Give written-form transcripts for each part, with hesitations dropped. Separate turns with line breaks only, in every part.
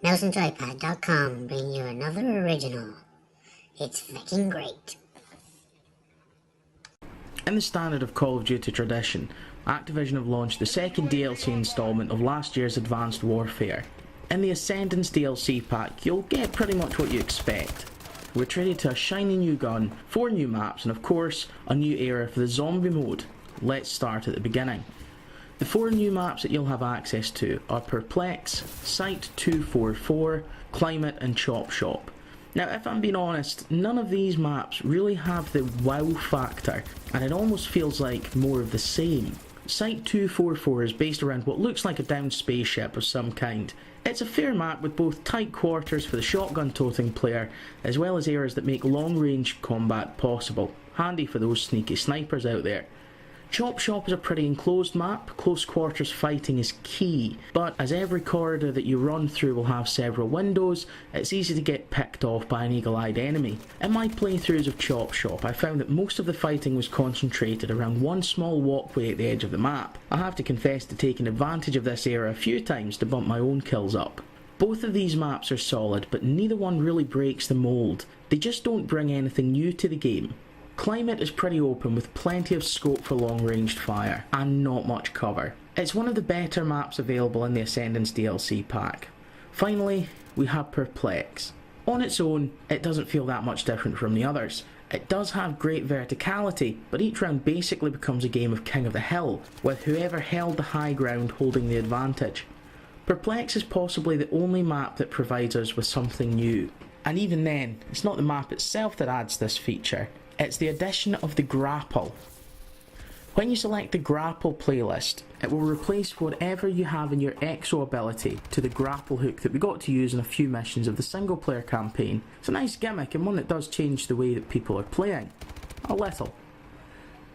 NelsonJoypad.com bring you another original. It's fucking great.
In the standard of Call of Duty tradition, Activision have launched the second DLC installment of last year's Advanced Warfare. In the Ascendance DLC pack, you'll get pretty much what you expect. We're treated to a shiny new gun, 4 new maps, and of course, a new era for the zombie mode. Let's start at the beginning. The 4 new maps that you'll have access to are Perplex, Site 244, Climate and Chop Shop. Now if I'm being honest, none of these maps really have the wow factor, and it almost feels like more of the same. Site 244 is based around what looks like a downed spaceship of some kind. It's a fair map with both tight quarters for the shotgun toting player, as well as areas that make long range combat possible, handy for those sneaky snipers out there. Chop Shop is a pretty enclosed map, close quarters fighting is key, but as every corridor that you run through will have several windows, it's easy to get picked off by an eagle-eyed enemy. In my playthroughs of Chop Shop, I found that most of the fighting was concentrated around one small walkway at the edge of the map. I have to confess to taking advantage of this area a few times to bump my own kills up. Both of these maps are solid, but neither one really breaks the mould. They just don't bring anything new to the game. Climate is pretty open with plenty of scope for long-ranged fire, and not much cover. It's one of the better maps available in the Ascendance DLC pack. Finally, we have Perplex. On its own, it doesn't feel that much different from the others. It does have great verticality, but each round basically becomes a game of King of the Hill, with whoever held the high ground holding the advantage. Perplex is possibly the only map that provides us with something new. And even then, it's not the map itself that adds this feature. It's the addition of the grapple. When you select the grapple playlist, it will replace whatever you have in your EXO ability to the grapple hook that we got to use in a few missions of the single player campaign. It's a nice gimmick and one that does change the way that people are playing. A little.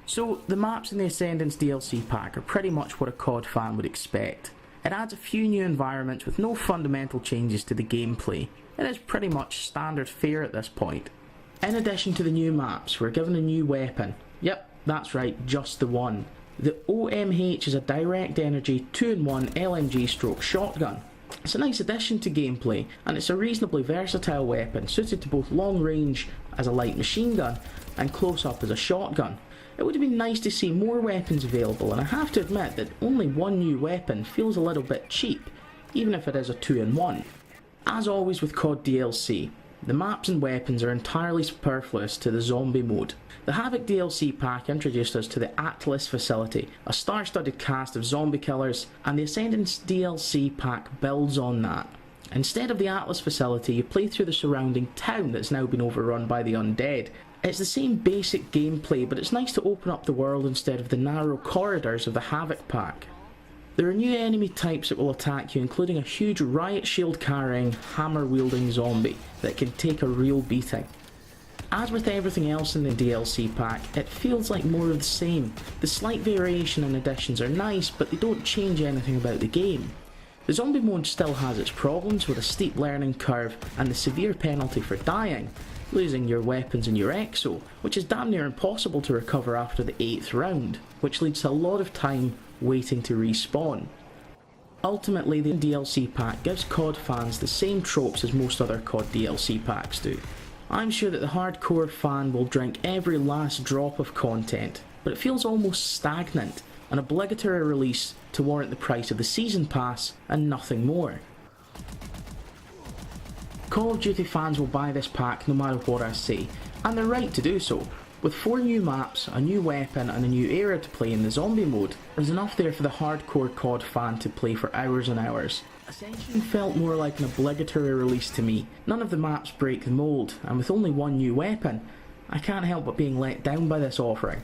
So the maps in the Ascendance DLC pack are pretty much what a CoD fan would expect. It adds a few new environments with no fundamental changes to the gameplay. It is pretty much standard fare at this point. In addition to the new maps, we're given a new weapon. Yep, that's right, just the one. The OMH is a direct energy 2-in-1 LMG stroke shotgun. It's a nice addition to gameplay, and it's a reasonably versatile weapon suited to both long range as a light machine gun and close up as a shotgun. It would have been nice to see more weapons available, and I have to admit that only one new weapon feels a little bit cheap, even if it is a 2-in-1. As always with CoD DLC, the maps and weapons are entirely superfluous to the zombie mode. The Havoc DLC pack introduced us to the Atlas facility, a star-studded cast of zombie killers, and the Ascendance DLC pack builds on that. Instead of the Atlas facility, you play through the surrounding town that's now been overrun by the undead. It's the same basic gameplay, but it's nice to open up the world instead of the narrow corridors of the Havoc pack. There are new enemy types that will attack you, including a huge riot shield carrying, hammer wielding zombie that can take a real beating. As with everything else in the DLC pack, it feels like more of the same. The slight variation and additions are nice, but they don't change anything about the game. The zombie mode still has its problems with a steep learning curve and the severe penalty for dying, losing your weapons and your EXO, which is damn near impossible to recover after the 8th round, which leads to a lot of time waiting to respawn. Ultimately, the DLC pack gives CoD fans the same tropes as most other CoD DLC packs do. I'm sure that the hardcore fan will drink every last drop of content, but it feels almost stagnant, an obligatory release to warrant the price of the season pass and nothing more. Call of Duty fans will buy this pack no matter what I say, and they're right to do so. With 4 new maps, a new weapon and a new era to play in the zombie mode, there's enough there for the hardcore CoD fan to play for hours and hours. Ascension felt more like an obligatory release to me. None of the maps break the mould, and with only one new weapon, I can't help but being let down by this offering.